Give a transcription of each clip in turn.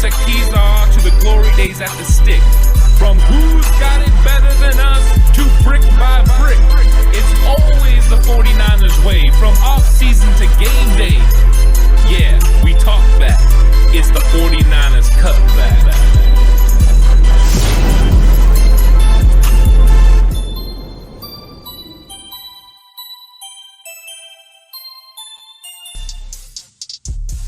a Kezar to the glory days at the stick. From who's got it better than us to brick by brick. It's always the 49ers way, from off-season to game day. Yeah, we talk back. It's the 49ers Cutback.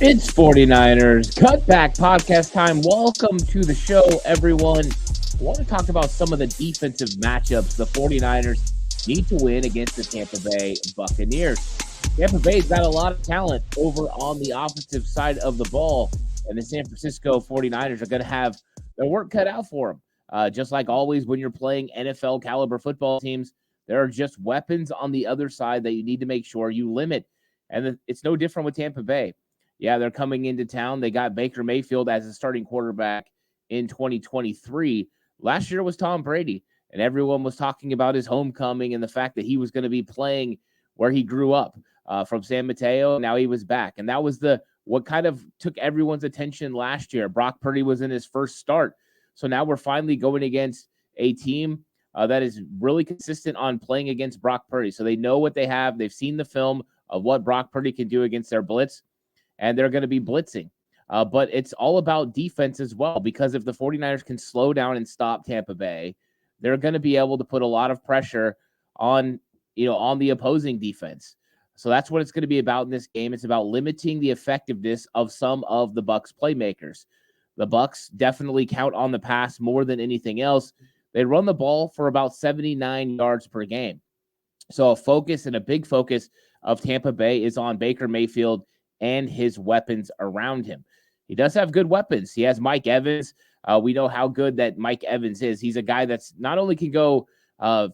It's 49ers Cutback Podcast time. Welcome to the show, everyone. I want to talk about some of the defensive matchups the 49ers need to win against the Tampa Bay Buccaneers. Tampa Bay's got a lot of talent over on the offensive side of the ball, and the San Francisco 49ers are going to have their work cut out for them. Just like always when you're playing NFL caliber football teams, there are just weapons on the other side that you need to make sure you limit, and it's no different with Tampa Bay. Yeah, they're coming into town. They got Baker Mayfield as a starting quarterback in 2023. Last year was Tom Brady, and everyone was talking about his homecoming and the fact that he was going to be playing where he grew up from San Mateo. Now he was back, and that was what kind of took everyone's attention last year. Brock Purdy was in his first start, so now we're finally going against a team that is really consistent on playing against Brock Purdy. So they know what they have. They've seen the film of what Brock Purdy can do against their blitz, and they're going to be blitzing. But it's all about defense as well, because if the 49ers can slow down and stop Tampa Bay, they're going to be able to put a lot of pressure on the opposing defense. So that's what it's going to be about in this game. It's about limiting the effectiveness of some of the Bucs playmakers. The Bucs definitely count on the pass more than anything else. They run the ball for about 79 yards per game. So a focus and a big focus of Tampa Bay is on Baker Mayfield and his weapons around him. He does have good weapons. He has Mike Evans. We know how good that Mike Evans is. He's a guy that's not only can go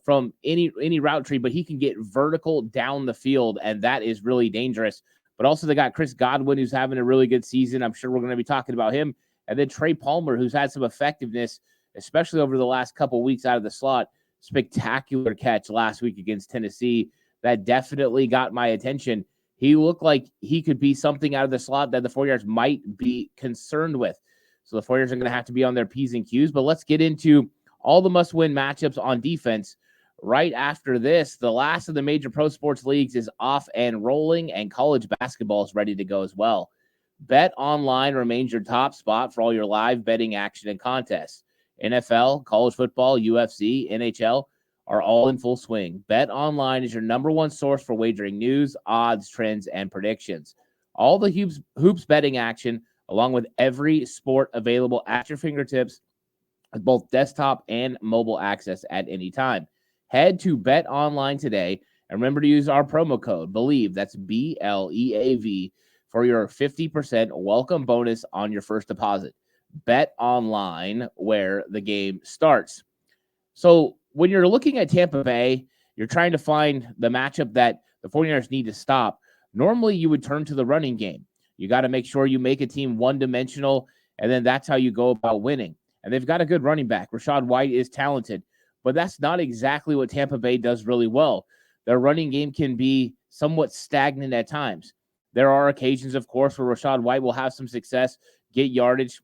from any route tree, but he can get vertical down the field, and that is really dangerous. But also they got Chris Godwin, who's having a really good season. I'm sure we're going to be talking about him. And then Trey Palmer, who's had some effectiveness, especially over the last couple weeks out of the slot. Spectacular catch last week against Tennessee. That definitely got my attention. He looked like he could be something out of the slot that the 49ers might be concerned with. So the 49ers are going to have to be on their P's and Q's. But let's get into all the must-win matchups on defense. Right after this, the last of the major pro sports leagues is off and rolling, and college basketball is ready to go as well. Bet Online remains your top spot for all your live betting action and contests. NFL, college football, UFC, NHL are all in full swing. Bet Online is your number one source for wagering news, odds, trends, and predictions. All the hoops betting action, along with every sport available at your fingertips, with both desktop and mobile access at any time. Head to Bet Online today, and remember to use our promo code BELIEVE, that's BLEAV, for your 50% welcome bonus on your first deposit. Bet Online, where the game starts. So when you're looking at Tampa Bay, you're trying to find the matchup that the 49ers need to stop. Normally, you would turn to the running game. You got to make sure you make a team one-dimensional, and then that's how you go about winning. And they've got a good running back. Rachaad White is talented, but that's not exactly what Tampa Bay does really well. Their running game can be somewhat stagnant at times. There are occasions, of course, where Rachaad White will have some success, get yardage,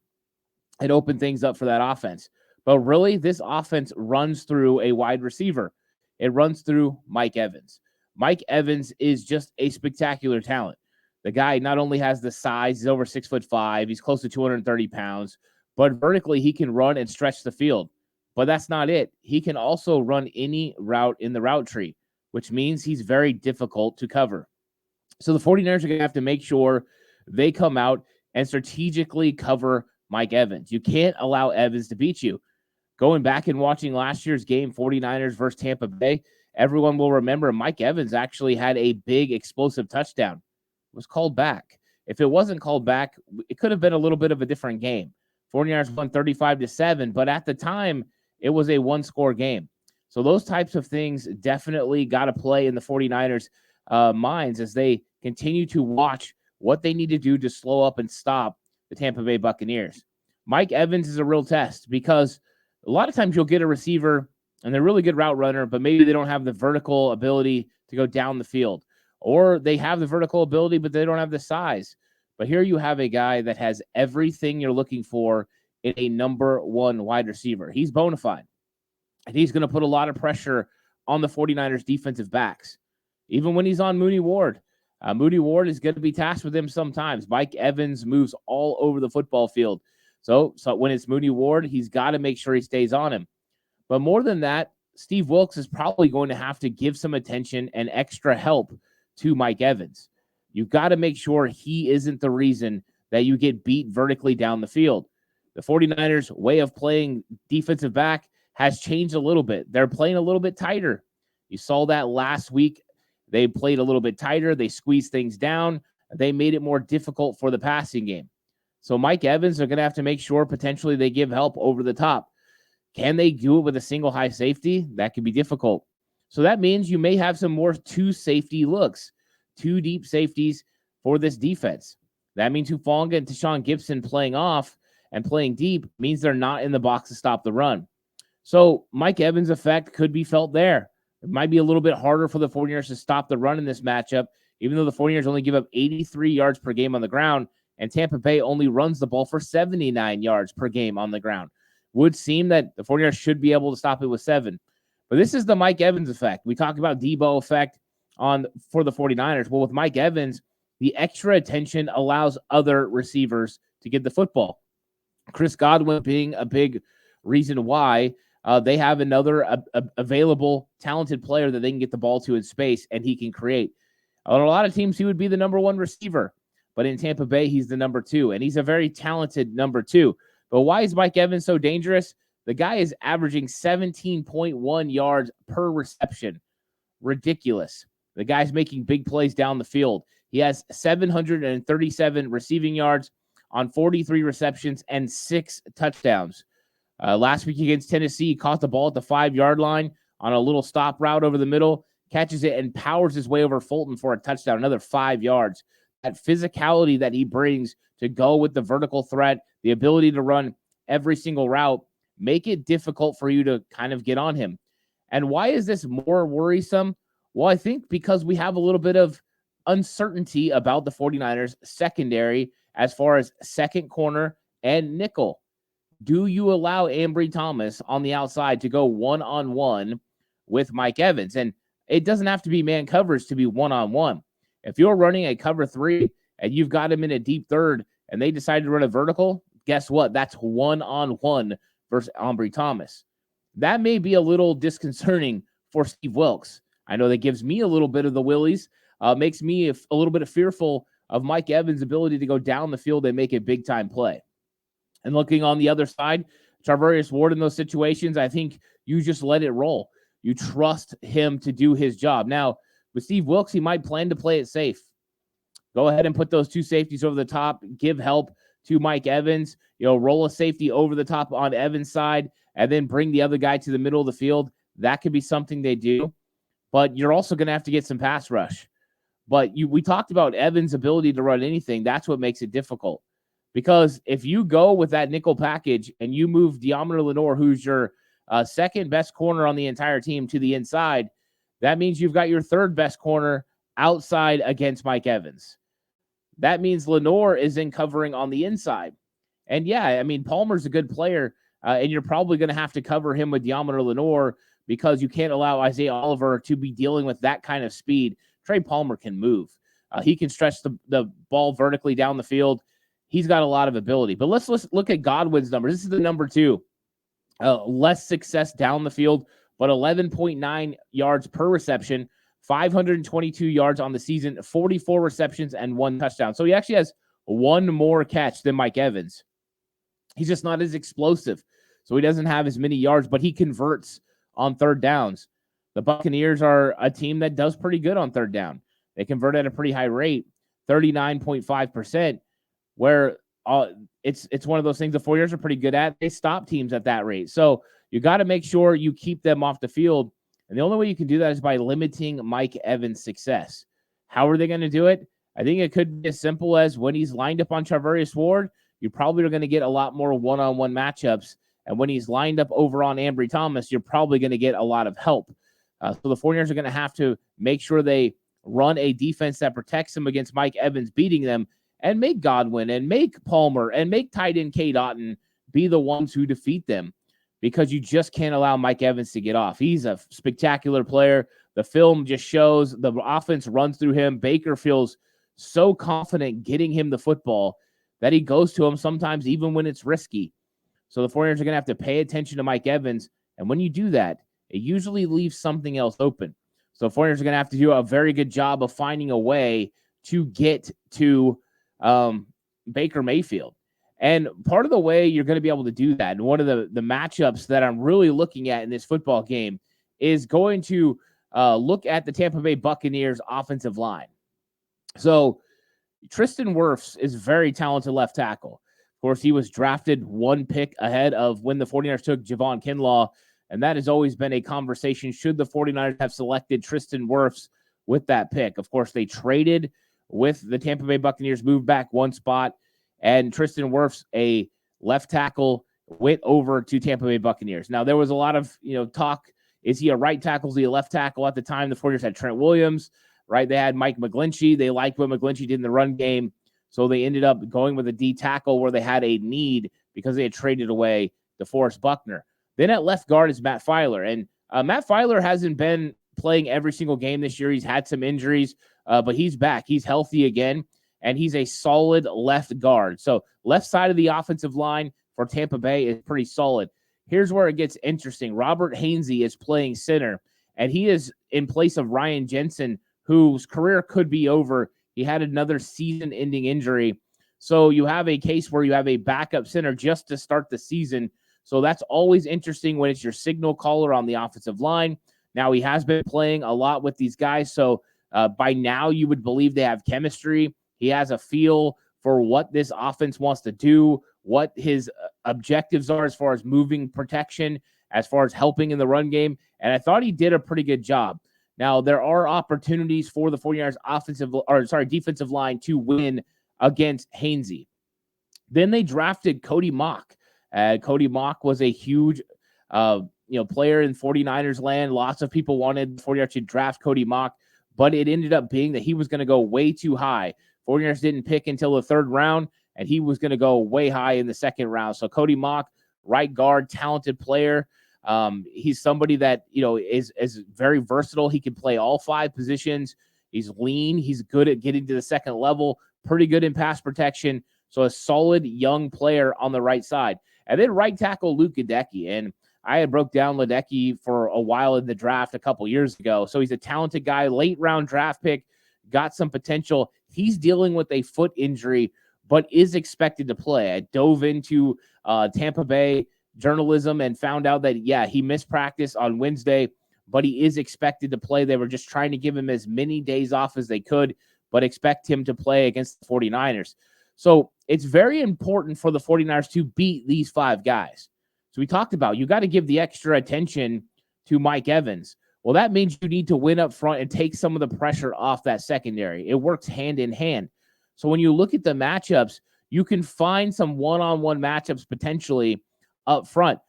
and open things up for that offense. But really, this offense runs through a wide receiver. It runs through Mike Evans. Mike Evans is just a spectacular talent. The guy not only has the size, he's over 6'5", he's close to 230 pounds, but vertically he can run and stretch the field. But that's not it. He can also run any route in the route tree, which means he's very difficult to cover. So the 49ers are going to have to make sure they come out and strategically cover Mike Evans. You can't allow Evans to beat you. Going back and watching last year's game, 49ers versus Tampa Bay, everyone will remember Mike Evans actually had a big explosive touchdown. It was called back. If it wasn't called back, it could have been a little bit of a different game. 49ers won 35-7, but at the time, it was a one-score game. So those types of things definitely got to play in the 49ers' minds as they continue to watch what they need to do to slow up and stop the Tampa Bay Buccaneers. Mike Evans is a real test because a lot of times you'll get a receiver and they're a really good route runner, but maybe they don't have the vertical ability to go down the field. Or they have the vertical ability, but they don't have the size. But here you have a guy that has everything you're looking for in a number one wide receiver. He's bona fide, and he's going to put a lot of pressure on the 49ers defensive backs. Even when he's on Mooney Ward, Mooney Ward is going to be tasked with him sometimes. Mike Evans moves all over the football field. So when it's Mooney Ward, he's got to make sure he stays on him. But more than that, Steve Wilks is probably going to have to give some attention and extra help to Mike Evans. You've got to make sure he isn't the reason that you get beat vertically down the field. The 49ers' way of playing defensive back has changed a little bit. They're playing a little bit tighter. You saw that last week. They played a little bit tighter. They squeezed things down. They made it more difficult for the passing game. So Mike Evans are going to have to make sure potentially they give help over the top. Can they do it with a single high safety? That could be difficult. So that means you may have some more two safety looks, two deep safeties for this defense. That means Hufanga and Tashawn Gibson playing off and playing deep means they're not in the box to stop the run. So Mike Evans' effect could be felt there. It might be a little bit harder for the 49ers to stop the run in this matchup, even though the 49ers only give up 83 yards per game on the ground, and Tampa Bay only runs the ball for 79 yards per game on the ground. Would seem that the 49ers should be able to stop it with 7. But this is the Mike Evans effect. We talk about Debo effect for the 49ers. Well, with Mike Evans, the extra attention allows other receivers to get the football. Chris Godwin being a big reason why they have another available talented player that they can get the ball to in space, and he can create. On a lot of teams, he would be the number 1 receiver. But in Tampa Bay, he's the number 2, and he's a very talented number 2. But why is Mike Evans so dangerous? The guy is averaging 17.1 yards per reception. Ridiculous. The guy's making big plays down the field. He has 737 receiving yards on 43 receptions and 6 touchdowns. Last week against Tennessee, he caught the ball at the 5-yard line on a little stop route over the middle, catches it and powers his way over Fulton for a touchdown, another 5 yards. That physicality that he brings to go with the vertical threat, the ability to run every single route, make it difficult for you to kind of get on him. And why is this more worrisome? Well, I think because we have a little bit of uncertainty about the 49ers secondary as far as second corner and nickel. Do you allow Ambry Thomas on the outside to go one-on-one with Mike Evans? And it doesn't have to be man coverage to be one-on-one. If you're running a cover 3 and you've got him in a deep third and they decide to run a vertical, guess what? That's one-on-one versus Ambry Thomas. That may be a little disconcerting for Steve Wilks. I know that gives me a little bit of the willies, makes me a little bit fearful of Mike Evans' ability to go down the field and make a big-time play. And looking on the other side, Charvarius Ward in those situations, I think you just let it roll. You trust him to do his job. Now, with Steve Wilks, he might plan to play it safe. Go ahead and put those 2 safeties over the top, give help to Mike Evans, roll a safety over the top on Evans' side, and then bring the other guy to the middle of the field. That could be something they do. But you're also going to have to get some pass rush. But we talked about Evans' ability to run anything. That's what makes it difficult. Because if you go with that nickel package and you move Deommodore Lenoir, who's your second best corner on the entire team, to the inside, that means you've got your third best corner outside against Mike Evans. That means Lenoir is in covering on the inside. And yeah, I mean, Palmer's a good player, and you're probably going to have to cover him with Deommodore Lenoir because you can't allow Isaiah Oliver to be dealing with that kind of speed. Trey Palmer can move. He can stretch the ball vertically down the field. He's got a lot of ability. But let's look at Godwin's numbers. This is the number 2. Less success down the field, but 11.9 yards per reception, 522 yards on the season, 44 receptions, and 1 touchdown. So he actually has 1 more catch than Mike Evans. He's just not as explosive, so he doesn't have as many yards, but he converts on third downs. The Buccaneers are a team that does pretty good on third down. They convert at a pretty high rate, 39.5%, where it's one of those things the 49ers are pretty good at. They stop teams at that rate. So you got to make sure you keep them off the field. And the only way you can do that is by limiting Mike Evans' success. How are they going to do it? I think it could be as simple as when he's lined up on Charvarius Ward, you probably are going to get a lot more one-on-one matchups. And when he's lined up over on Ambry Thomas, you're probably going to get a lot of help. So the 49ers are going to have to make sure they run a defense that protects them against Mike Evans beating them and make Godwin and make Palmer and make tight end Cade Otton be the ones who defeat them, because you just can't allow Mike Evans to get off. He's a spectacular player. The film just shows the offense runs through him. Baker feels so confident getting him the football that he goes to him sometimes even when it's risky. So the 49ers are going to have to pay attention to Mike Evans. And when you do that, it usually leaves something else open. So the 49ers are going to have to do a very good job of finding a way to get to Baker Mayfield. And part of the way you're going to be able to do that, and one of the matchups that I'm really looking at in this football game, is going to look at the Tampa Bay Buccaneers offensive line. So Tristan Wirfs is very talented left tackle. Of course, he was drafted one pick ahead of when the 49ers took Javon Kinlaw, and that has always been a conversation. Should the 49ers have selected Tristan Wirfs with that pick? Of course, they traded with the Tampa Bay Buccaneers, moved back one spot, and Tristan Wirfs, a left tackle, went over to Tampa Bay Buccaneers. Now, there was a lot of talk. Is he a right tackle? Is he a left tackle? At the time, the 49ers had Trent Williams, right? They had Mike McGlinchey. They liked what McGlinchey did in the run game, so they ended up going with a D tackle where they had a need because they had traded away DeForest Buckner. Then at left guard is Matt Filer, and Matt Filer hasn't been playing every single game this year. He's had some injuries, but he's back. He's healthy again, and he's a solid left guard. So left side of the offensive line for Tampa Bay is pretty solid. Here's where it gets interesting. Robert Hainsey is playing center, and he is in place of Ryan Jensen, whose career could be over. He had another season-ending injury. So you have a case where you have a backup center just to start the season. So that's always interesting when it's your signal caller on the offensive line. Now, he has been playing a lot with these guys, so by now you would believe they have chemistry. He has a feel for what this offense wants to do, what his objectives are as far as moving protection, as far as helping in the run game, and I thought he did a pretty good job. Now, there are opportunities for the 49ers defensive line to win against Hainsey. Then they drafted Cody Mock. Cody Mock was a huge player in 49ers land. Lots of people wanted the 49ers to draft Cody Mock, but it ended up being that he was going to go way too high. 49ers didn't pick until the third round, and he was going to go way high in the second round. So Cody Mock, right guard, talented player. He's somebody that, is very versatile. He can play all five positions. He's lean. He's good at getting to the second level, pretty good in pass protection. So a solid young player on the right side. And then right tackle Luke Gadecki. And I had broke down Ledecky for a while in the draft a couple years ago. So he's a talented guy, late round draft pick, got some potential. He's dealing with a foot injury, but is expected to play. I dove into Tampa Bay journalism and found out that, he missed practice on Wednesday, but he is expected to play. They were just trying to give him as many days off as they could, but expect him to play against the 49ers. So it's very important for the 49ers to beat these five guys. So we talked about, you got to give the extra attention to Mike Evans. Well, that means you need to win up front and take some of the pressure off that secondary. It works hand in hand. So when you look at the matchups, you can find some one-on-one matchups potentially up front.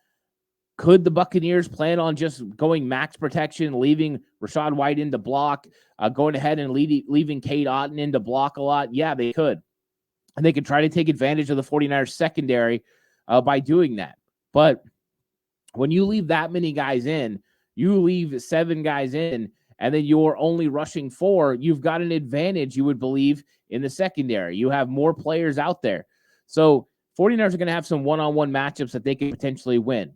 Could the Buccaneers plan on just going max protection, leaving Rachaad White into block, going ahead and leaving Cade Otton into block a lot? Yeah, they could. And they could try to take advantage of the 49ers secondary by doing that. But when you leave that many guys in, you leave 7 guys in, and then you're only rushing 4, you've got an advantage, you would believe, in the secondary. You have more players out there. So 49ers are going to have some one-on-one matchups that they could potentially win.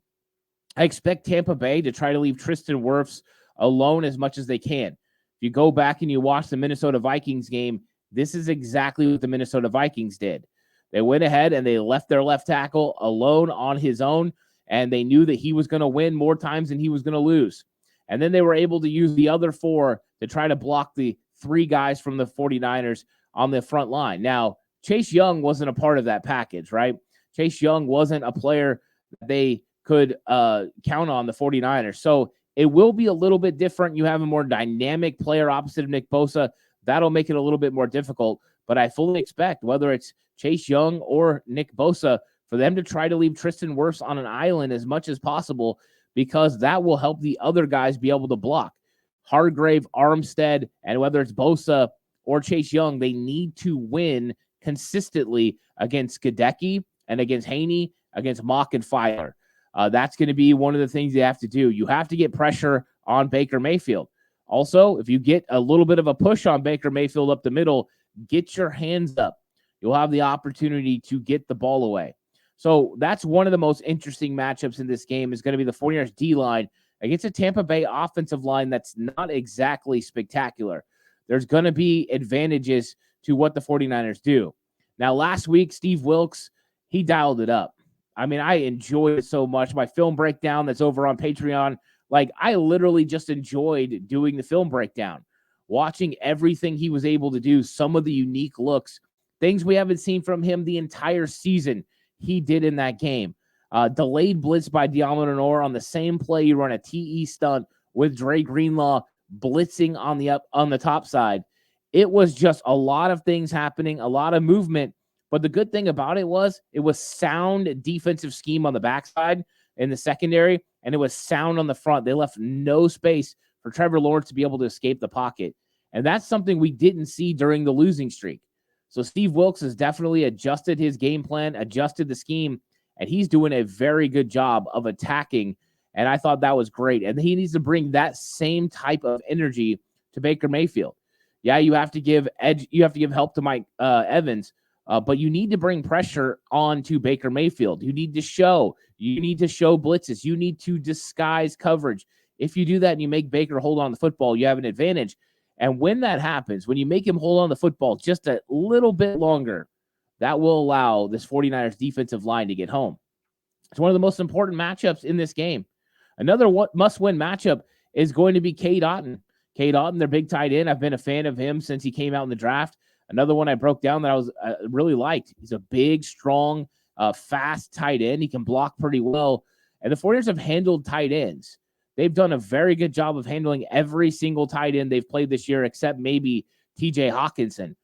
I expect Tampa Bay to try to leave Tristan Wirfs alone as much as they can. If you go back and you watch the Minnesota Vikings game, this is exactly what the Minnesota Vikings did. They went ahead and they left their left tackle alone on his own, and they knew that he was going to win more times than he was going to lose. And then they were able to use the other 4 to try to block the 3 guys from the 49ers on the front line. Now, Chase Young wasn't a part of that package, right? Chase Young wasn't a player that they could count on, the 49ers. So it will be a little bit different. You have a more dynamic player opposite of Nick Bosa. That'll make it a little bit more difficult. But I fully expect, whether it's Chase Young or Nick Bosa, for them to try to leave Tristan Wirfs on an island as much as possible, because that will help the other guys be able to block. Hargrave, Armstead, and whether it's Bosa or Chase Young, they need to win consistently against Gadecki and against Haney, against Mock and Filer. That's going to be one of the things you have to do. You have to get pressure on Baker Mayfield. Also, if you get a little bit of a push on Baker Mayfield up the middle, get your hands up. You'll have the opportunity to get the ball away. So that's one of the most interesting matchups in this game is going to be the 49ers D-line against a Tampa Bay offensive line that's not exactly spectacular. There's going to be advantages to what the 49ers do. Now, last week, Steve Wilks, he dialed it up. I mean, I enjoyed it so much. My film breakdown that's over on Patreon, like I literally just enjoyed doing the film breakdown, watching everything he was able to do, some of the unique looks, things we haven't seen from him the entire season he did in that game. Delayed blitz by Diamonor on the same play. You run a TE stunt with Dre Greenlaw blitzing on the top side. It was just a lot of things happening, a lot of movement. But the good thing about it was sound defensive scheme on the backside in the secondary, and it was sound on the front. They left no space for Trevor Lawrence to be able to escape the pocket. And that's something we didn't see during the losing streak. So Steve Wilks has definitely adjusted his game plan, adjusted the scheme, and he's doing a very good job of attacking. And I thought that was great. And he needs to bring that same type of energy to Baker Mayfield. Yeah, you have to give help to Mike Evans, but you need to bring pressure on to Baker Mayfield. You need to show blitzes. You need to disguise coverage. If you do that and you make Baker hold on the football, you have an advantage. And when that happens, when you make him hold on the football just a little bit longer, that will allow this 49ers defensive line to get home. It's one of the most important matchups in this game. Another must-win matchup is going to be Cade Otton. Cade Otton, their big tight end. I've been a fan of him since he came out in the draft. Another one I broke down that I was really liked. He's a big, strong, fast tight end. He can block pretty well. And the 49ers have handled tight ends. They've done a very good job of handling every single tight end they've played this year, except maybe TJ Hawkinson.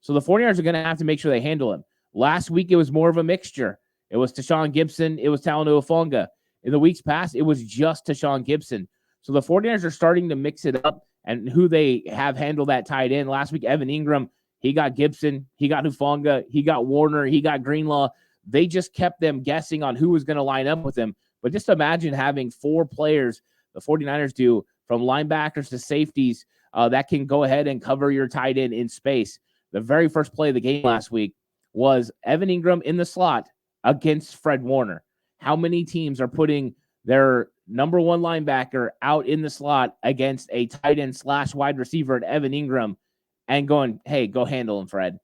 So the 49ers are going to have to make sure they handle him. Last week, it was more of a mixture. It was Tashawn Gibson. It was Talanoa Hufanga. In the weeks past, it was just Tashawn Gibson. So the 49ers are starting to mix it up and who they have handled that tight end. Last week, Evan Ingram, he got Gibson, he got Hufanga, he got Warner, he got Greenlaw. They just kept them guessing on who was going to line up with him. But just imagine having four players, the 49ers do, from linebackers to safeties, that can go ahead and cover your tight end in space. The very first play of the game last week was Evan Ingram in the slot against Fred Warner. How many teams are putting their number one linebacker out in the slot against a tight end / wide receiver at Evan Ingram and going, hey, go handle him, Fred?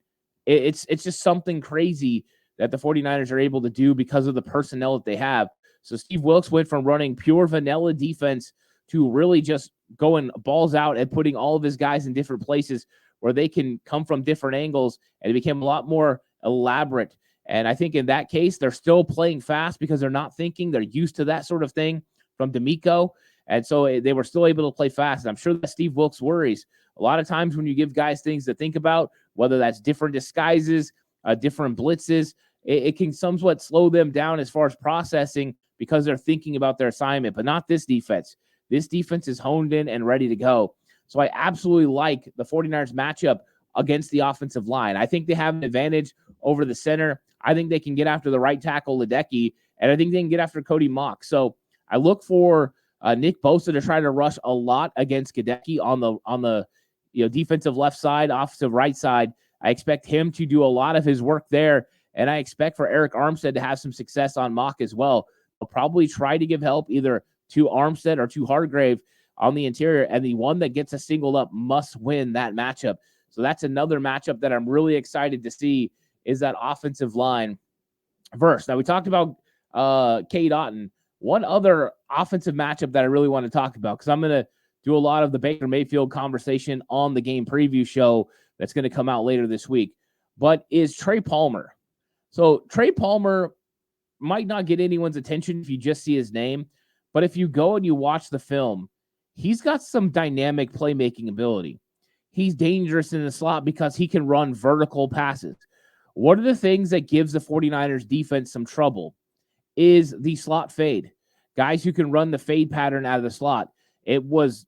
It's just something crazy that the 49ers are able to do because of the personnel that they have. So Steve Wilks went from running pure vanilla defense to really just going balls out and putting all of his guys in different places where they can come from different angles, and it became a lot more elaborate. And I think in that case, they're still playing fast because they're not thinking. They're used to that sort of thing from D'Amico. And so they were still able to play fast. And I'm sure that Steve Wilks worries. A lot of times when you give guys things to think about, whether that's different disguises, different blitzes, it can somewhat slow them down as far as processing because they're thinking about their assignment, but not this defense. This defense is honed in and ready to go. So I absolutely like the 49ers matchup against the offensive line. I think they have an advantage over the center. I think they can get after the right tackle, Ledecky, and I think they can get after Cody Mock. So I look for Nick Bosa to try to rush a lot against Gadecki on the defensive left side, offensive right side. I expect him to do a lot of his work there, and I expect for Eric Armstead to have some success on Mock as well. They'll probably try to give help either to Armstead or to Hargrave on the interior, and the one that gets a single up must win that matchup. So that's another matchup that I'm really excited to see is that offensive line verse. Now, we talked about Cade Otton. One other offensive matchup that I really want to talk about, because I'm going to do a lot of the Baker Mayfield conversation on the game preview show that's going to come out later this week, but is Trey Palmer. So Trey Palmer might not get anyone's attention if you just see his name, but if you go and you watch the film, he's got some dynamic playmaking ability. He's dangerous in the slot because he can run vertical passes. One of the things that gives the 49ers defense some trouble is the slot fade. Guys who can run the fade pattern out of the slot. It was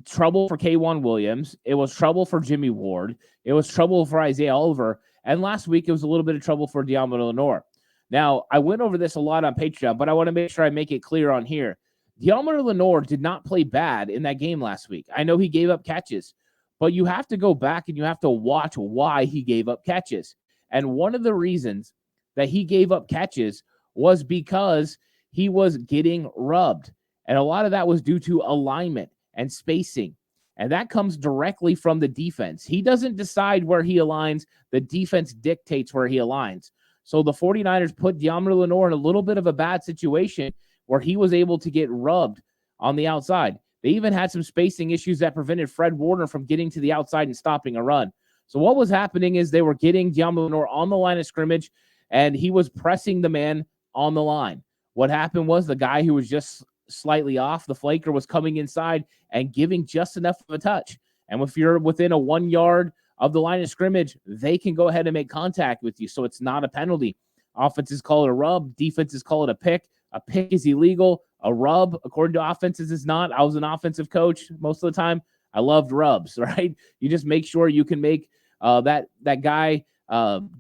trouble for K'Wan Williams. It was trouble for Jimmy Ward. It was trouble for Isaiah Oliver. And last week, it was a little bit of trouble for Deommodore Lenoir. Now, I went over this a lot on Patreon, but I want to make sure I make it clear on here. Deommodore Lenoir did not play bad in that game last week. I know he gave up catches, but you have to go back and you have to watch why he gave up catches. And one of the reasons that he gave up catches was because he was getting rubbed. And a lot of that was due to alignment and spacing. And that comes directly from the defense. He doesn't decide where he aligns. The defense dictates where he aligns. So the 49ers put Deommodore Lenoir in a little bit of a bad situation where he was able to get rubbed on the outside. They even had some spacing issues that prevented Fred Warner from getting to the outside and stopping a run. So what was happening is they were getting Deommodore Lenoir on the line of scrimmage, and he was pressing the man on the line. What happened was the guy who was just slightly off, the flaker, was coming inside and giving just enough of a touch. And if you're within a 1 yard of the line of scrimmage, they can go ahead and make contact with you. So it's not a penalty. Offenses call it a rub. Defenses call it a pick. A pick is illegal. A rub, according to offenses, is not. I was an offensive coach most of the time. I loved rubs, right? You just make sure you can make that guy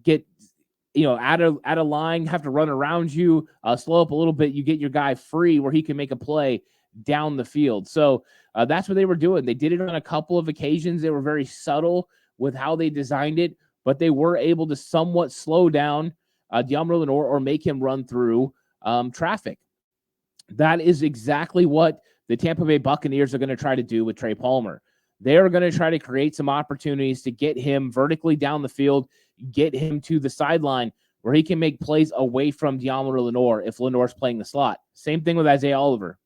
get out of line, have to run around you, slow up a little bit. You get your guy free where he can make a play down the field. So that's what they were doing. They did it on a couple of occasions. They were very subtle with how they designed it, but they were able to somewhat slow down Deommodore Lenoir or make him run through traffic. That is exactly what the Tampa Bay Buccaneers are going to try to do with Trey Palmer. They're going to try to create some opportunities to get him vertically down the field, get him to the sideline where he can make plays away from Deommodore Lenoir if Lenoir's playing the slot. Same thing with Isaiah Oliver.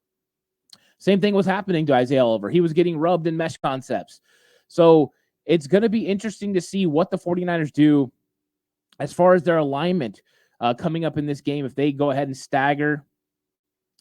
Same thing was happening to Isaiah Oliver. He was getting rubbed in mesh concepts. So it's going to be interesting to see what the 49ers do as far as their alignment coming up in this game, if they go ahead and stagger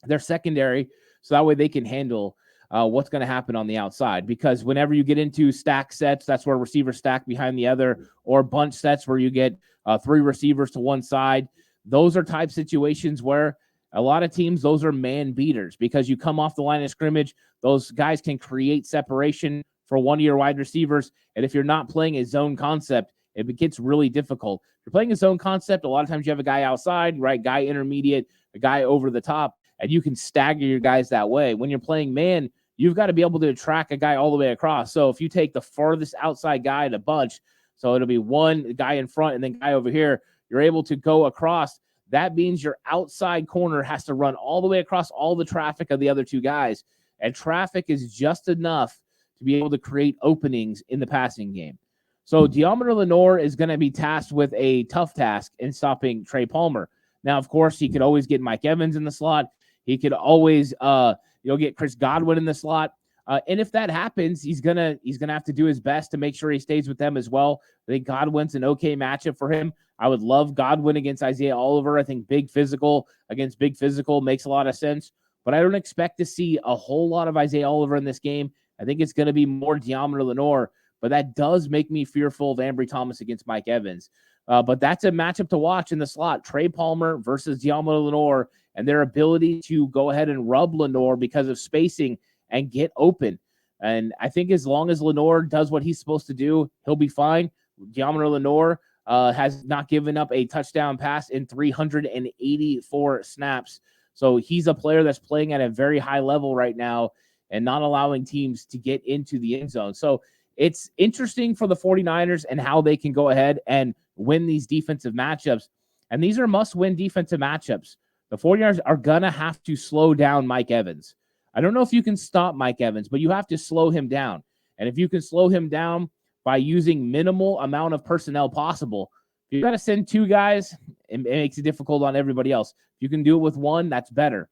their secondary so that way they can handle what's going to happen on the outside. Because whenever you get into stack sets, that's where receivers stack behind the other, or bunch sets where you get 3 receivers to one side. Those are type situations where a lot of teams, those are man beaters because you come off the line of scrimmage. Those guys can create separation for one of your wide receivers. And if you're not playing a zone concept, it gets really difficult. If you're playing a zone concept, a lot of times you have a guy outside, right? Guy intermediate, a guy over the top, and you can stagger your guys that way. When you're playing man, you've got to be able to track a guy all the way across. So if you take the farthest outside guy in a bunch, so it'll be one guy in front and then guy over here, you're able to go across. That means your outside corner has to run all the way across all the traffic of the other two guys. And traffic is just enough to be able to create openings in the passing game. So Deommodore Lenoir is going to be tasked with a tough task in stopping Trey Palmer. Now, of course, he could always get Mike Evans in the slot. He could always get Chris Godwin in the slot. And if that happens, he's gonna have to do his best to make sure he stays with them as well. I think Godwin's an okay matchup for him. I would love Godwin against Isaiah Oliver. I think big physical against big physical makes a lot of sense. But I don't expect to see a whole lot of Isaiah Oliver in this game. I think it's going to be more Deommodore Lenoir. But that does make me fearful of Ambry Thomas against Mike Evans. But that's a matchup to watch in the slot. Trey Palmer versus Deommodore Lenoir and their ability to go ahead and rub Lenoir because of spacing and get open. And I think as long as Lenoir does what he's supposed to do, he'll be fine. Deommodore Lenoir has not given up a touchdown pass in 384 snaps. So he's a player that's playing at a very high level right now and not allowing teams to get into the end zone. So it's interesting for the 49ers and how they can go ahead and win these defensive matchups. And these are must-win defensive matchups. The 49ers are going to have to slow down Mike Evans. I don't know if you can stop Mike Evans, but you have to slow him down. And if you can slow him down by using minimal amount of personnel possible, if you got to send 2 guys, it makes it difficult on everybody else. If you can do it with 1, that's better.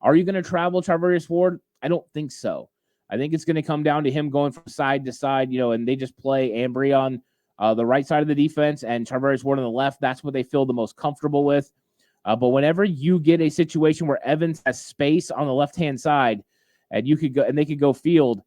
Are you going to travel Charvarius Ward? I don't think so. I think it's going to come down to him going from side to side, and they just play Ambry on the right side of the defense and Charvarius Ward on the left. That's what they feel the most comfortable with. But whenever you get a situation where Evans has space on the left-hand side and you could go and they could go field,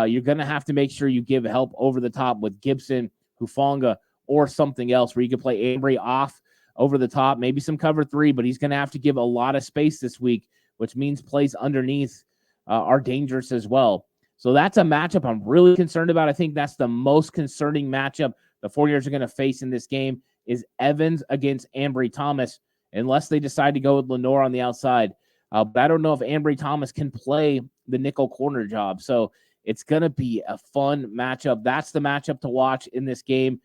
you're going to have to make sure you give help over the top with Gibson, Hufanga, or something else where you can play Ambry off over the top, maybe some cover 3, but he's going to have to give a lot of space this week, which means plays underneath are dangerous as well. So that's a matchup I'm really concerned about. I think that's the most concerning matchup the 49ers are going to face in this game. is Evans against Ambry Thomas, unless they decide to go with Lenore on the outside. But I don't know if Ambry Thomas can play the nickel corner job. So it's going to be a fun matchup. That's the matchup to watch in this game.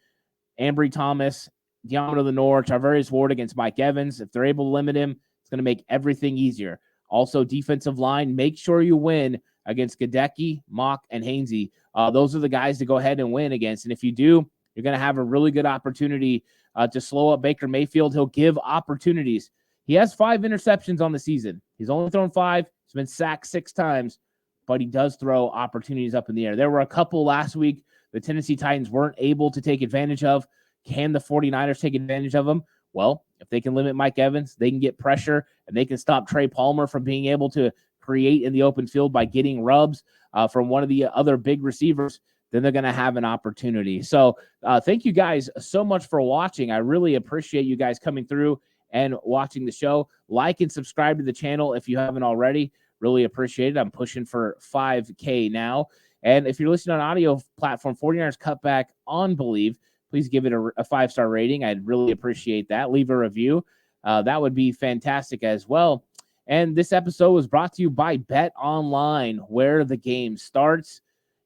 Ambry Thomas, Deommodore Lenore, Charvarius Ward against Mike Evans. If they're able to limit him, it's going to make everything easier. Also, defensive line, make sure you win against Gadecki, Mock, and Hainsey. Those are the guys to go ahead and win against. And if you do, you're going to have a really good opportunity to slow up Baker Mayfield. He'll give opportunities. He has 5 interceptions on the season. He's only thrown 5. He's been sacked 6 times, but he does throw opportunities up in the air. There were a couple last week the Tennessee Titans weren't able to take advantage of. Can the 49ers take advantage of them? Well, if they can limit Mike Evans, they can get pressure, and they can stop Trey Palmer from being able to create in the open field by getting rubs from one of the other big receivers, then they're going to have an opportunity. So thank you guys so much for watching. I really appreciate you guys coming through and watching the show. Like and subscribe to the channel if you haven't already. Really appreciate it. I'm pushing for 5K now. And if you're listening on audio platform, 49ers Cutback on Believe, please give it a 5-star rating. I'd really appreciate that. Leave a review. That would be fantastic as well. And this episode was brought to you by Bet Online, where the game starts.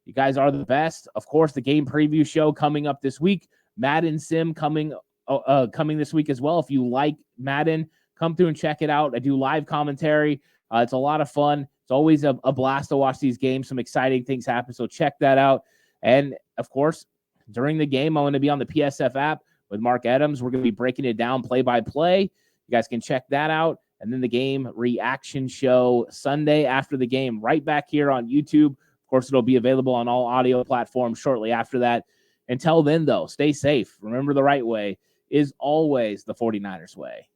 You guys are the best. Of course, the game preview show coming up this week. Madden Sim coming this week as well. If you like Madden, come through and check it out. I do live commentary. It's a lot of fun. It's always a blast to watch these games. Some exciting things happen, so check that out. And, of course, during the game, I'm going to be on the PSF app with Mark Adams. We're going to be breaking it down play-by-play. You guys can check that out. And then the game reaction show Sunday after the game, right back here on YouTube. Of course, it'll be available on all audio platforms shortly after that. Until then, though, stay safe. Remember, the right way is always the 49ers way.